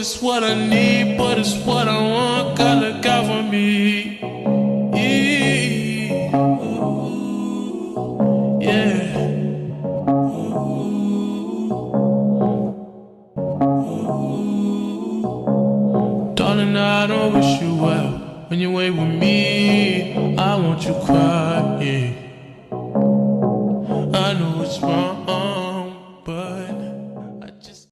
it's what I need, but it's what I want. God look out for me. Yeah. Darling, I don't wish you well. When you ain't with me, I want you crying. I know it's wrong, but I just...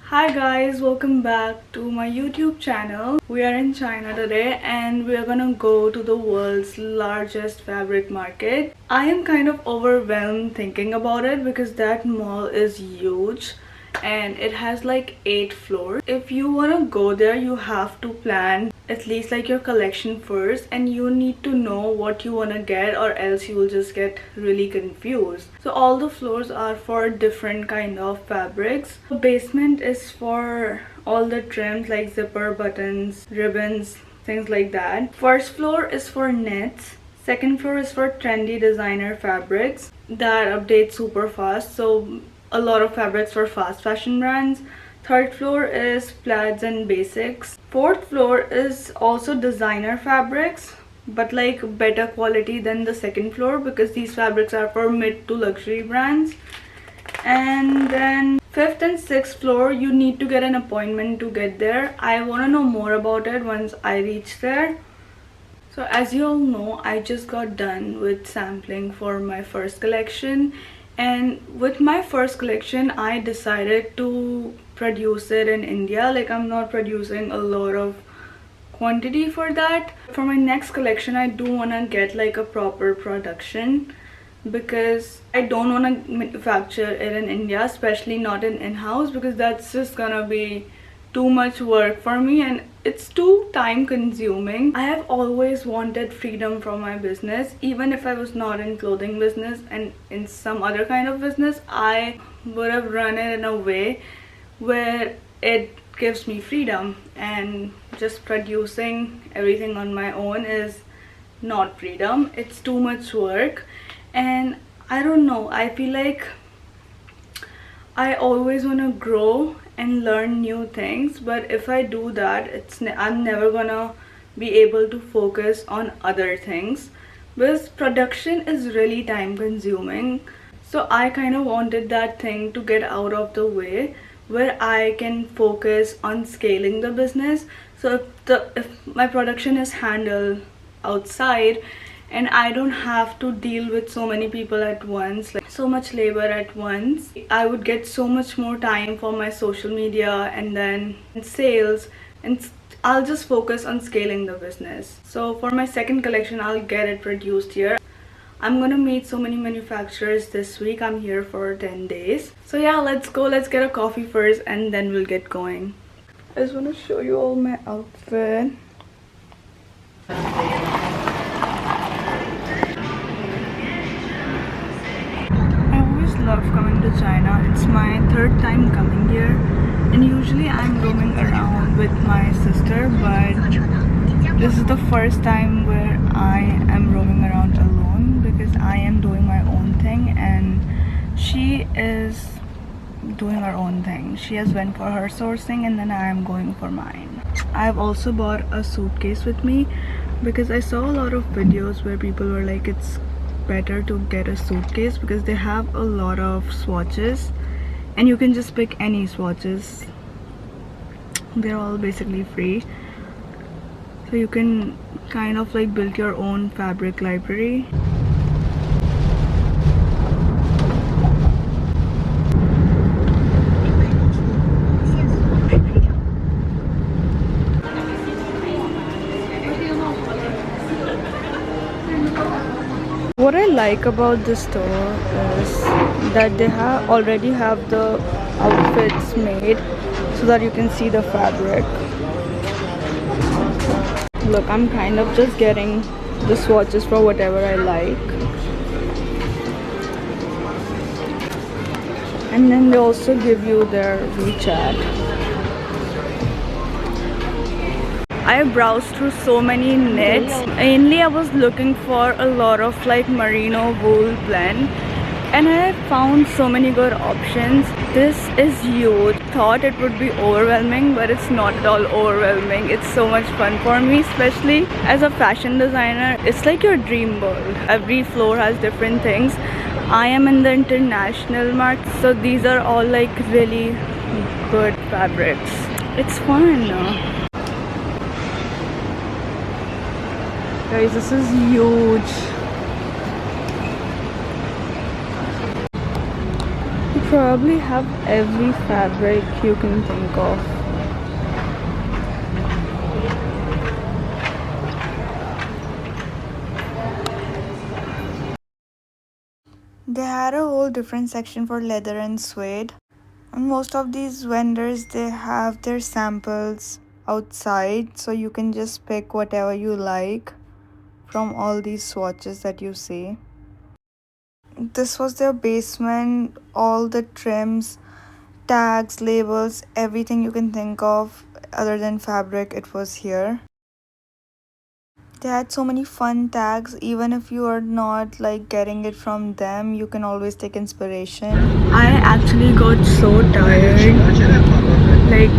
Hi guys, welcome back to my YouTube channel. We are in China today and we are gonna go to the world's largest fabric market. I am kind of overwhelmed thinking about it because that mall is huge and it has like 8 floors. If you want to go there, you have to plan at least like your collection first, and you need to know what you want to get, or else you will just get really confused. So all the floors are for different kind of fabrics. The basement is for all the trims like zipper, buttons, ribbons, things like that. First floor is for knits. Second floor is for trendy designer fabrics that update super fast, so a lot of fabrics for fast fashion brands. Third floor is plaids and basics. Fourth floor is also designer fabrics, but like better quality than the second floor because these fabrics are for mid to luxury brands. And then fifth and sixth floor, you need to get an appointment to get there. I want to know more about it once I reach there. So as you all know, I just got done with sampling for my first collection, and with my first collection I decided to produce it in India. Like, I'm not producing a lot of quantity for that. For my next collection I do want to get like a proper production because I don't want to manufacture it in India, especially not in-house, because that's just gonna be too much work for me and it's too time consuming. I have always wanted freedom from my business. Even if I was not in clothing business and in some other kind of business, I would have run it in a way where it gives me freedom, and just producing everything on my own is not freedom. It's too much work, and I don't know, I feel like I always want to grow and learn new things, but if I do that, I'm never gonna be able to focus on other things because production is really time consuming. So I kind of wanted that thing to get out of the way where I can focus on scaling the business. So if my production is handled outside and I don't have to deal with so many people at once, like so much labor at once, I would get so much more time for my social media and then sales, and I'll just focus on scaling the business. So for my second collection, I'll get it produced here. I'm gonna meet so many manufacturers this week. I'm here for 10 days. So yeah, let's go. Let's get a coffee first and then we'll get going. I just want to show you all my outfit. Love coming to China. It's my third time coming here, and usually I'm roaming around with my sister, but this is the first time where I am roaming around alone because I am doing my own thing and she is doing her own thing. She has went for her sourcing and then I am going for mine. I've also bought a suitcase with me because I saw a lot of videos where people were like, it's better to get a suitcase because they have a lot of swatches and you can just pick any swatches. They're all basically free, so you can kind of like build your own fabric library. What I like about this store is that they already have the outfits made so that you can see the fabric. Look, I'm kind of just getting the swatches for whatever I like. And then they also give you their WeChat. I browsed through so many knits. Mainly I was looking for a lot of like merino wool blend, and I found so many good options. This is huge. Thought it would be overwhelming, but it's not at all overwhelming. It's so much fun for me, especially as a fashion designer. It's like your dream world. Every floor has different things. I am in the international market, so these are all like really good fabrics. It's fun. Guys, this is huge. You probably have every fabric you can think of. They had a whole different section for leather and suede. And most of these vendors, they have their samples outside, so you can just pick whatever you like from all these swatches that you see. This was their basement, all the trims, tags, labels, everything you can think of other than fabric, it was here. They had so many fun tags. Even if you are not like getting it from them, you can always take inspiration. I actually got so tired. Like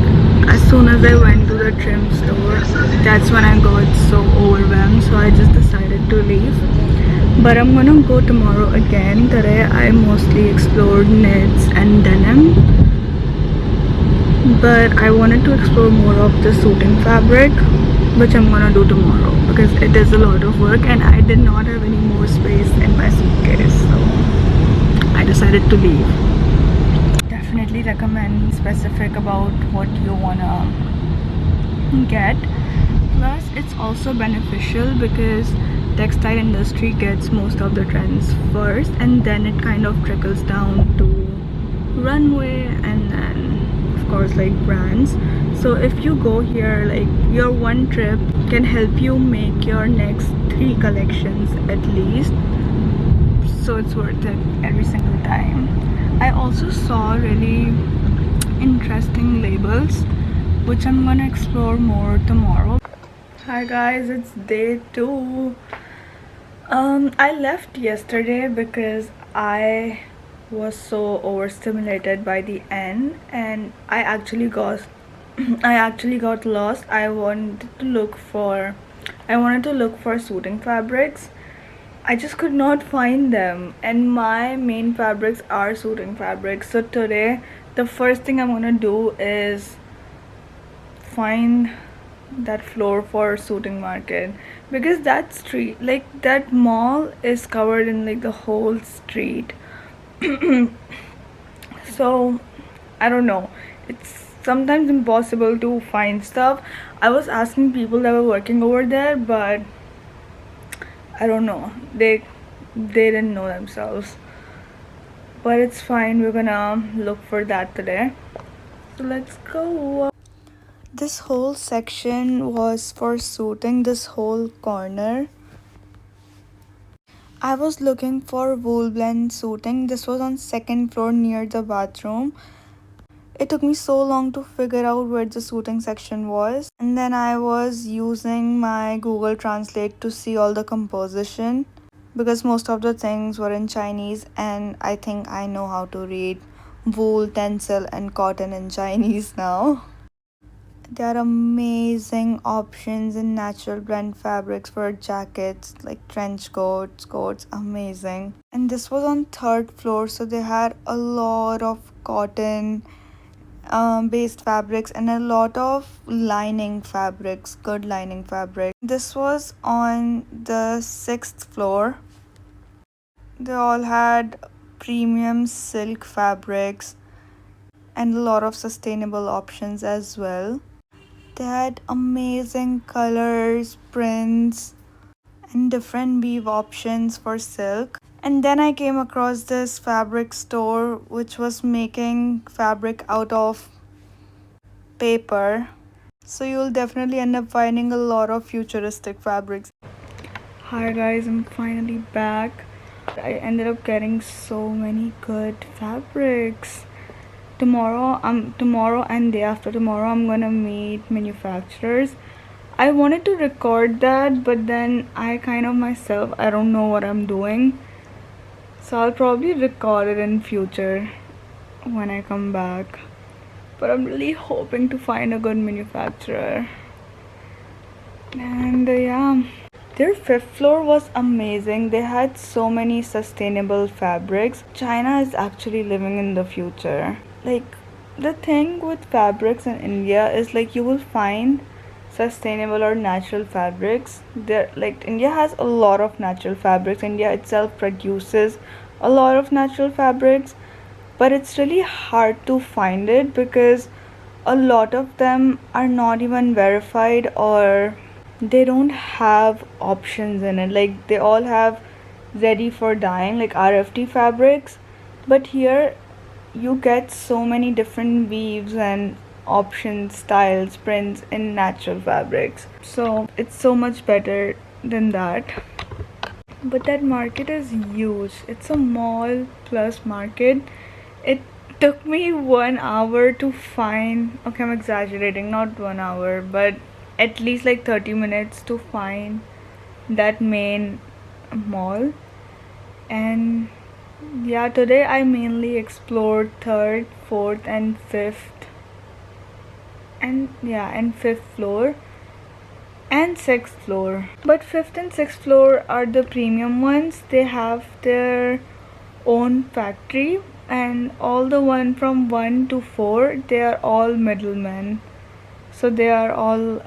as soon as I went to the trim store, that's when I got so overwhelmed, so I just decided to leave. But I'm gonna go tomorrow again. Today I mostly explored knits and denim, but I wanted to explore more of the suiting fabric, which I'm gonna do tomorrow because it is a lot of work and I did not have any more space in my suitcase, so I decided to leave. Definitely recommend specific about what you wanna get. Plus it's also beneficial because textile industry gets most of the trends first and then it kind of trickles down to runway and then of course like brands. So if you go here, like your one trip can help you make your next 3 collections at least, so it's worth it every single time. I also saw really interesting labels which I'm gonna explore more tomorrow. Hi guys, it's day 2. I left yesterday because I was so overstimulated by the end and I actually got lost. I wanted to look for suiting fabrics. I just could not find them, and my main fabrics are suiting fabrics. So today the first thing I'm gonna do is find that floor for suiting market, because that street, like that mall, is covered in like the whole street. So I don't know, it's sometimes impossible to find stuff. I was asking people that were working over there, but I don't know, they didn't know themselves. But it's fine, we're gonna look for that today, so let's go. This whole section was for suiting, this whole corner. I was looking for wool blend suiting. This was on 2nd floor near the bathroom. It took me so long to figure out where the suiting section was, and then I was using my Google Translate to see all the composition because most of the things were in Chinese and I think I know how to read wool, tencel and cotton in Chinese now. There are amazing options in natural blend fabrics for jackets like trench coats, amazing. And this was on 3rd floor, so they had a lot of cotton based fabrics and a lot of lining fabrics, good lining fabric. This was on the 6th floor. They all had premium silk fabrics and a lot of sustainable options as well. They had amazing colors, prints and different weave options for silk. And then I came across this fabric store which was making fabric out of paper, so you'll definitely end up finding a lot of futuristic fabrics. Hi guys, I'm finally back. I ended up getting so many good fabrics. Tomorrow and day after tomorrow I'm gonna meet manufacturers. I wanted to record that, but then I don't know what I'm doing, So I'll probably record it in future when I come back. But I'm really hoping to find a good manufacturer. And yeah, their fifth floor was amazing. They had so many sustainable fabrics. China is actually living in the future. Like, the thing with fabrics in India is like you will find sustainable or natural fabrics there. Like, India has a lot of natural fabrics. India itself produces a lot of natural fabrics, but it's really hard to find it because a lot of them are not even verified, or they don't have options in it. Like, they all have ready for dyeing, like RFD fabrics, but here you get so many different weaves and options, styles, prints in natural fabrics, so it's so much better than that. But that market is huge. It's a mall plus market. It took me 1 hour to find, okay, I'm exaggerating, not 1 hour, but at least like 30 minutes to find that main mall. And yeah, today I mainly explored third, fourth, and fifth, and fifth floor and sixth floor. But fifth and sixth floor are the premium ones. They have their own factory, and all the one from 1 to 4, they are all middlemen. So they are all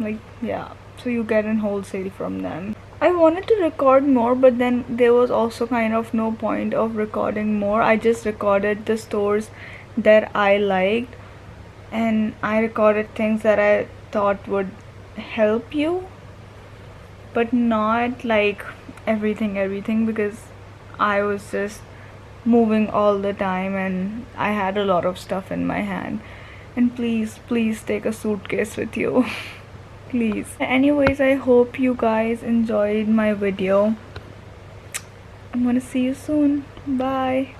like, yeah, so you get in wholesale from them. I wanted to record more, but then there was also kind of no point of recording more. I just recorded the stores that I liked, and I recorded things that I thought would help you, but not like everything, because I was just moving all the time and I had a lot of stuff in my hand. And please take a suitcase with you. Please. Anyways, I hope you guys enjoyed my video. I'm gonna see you soon. Bye.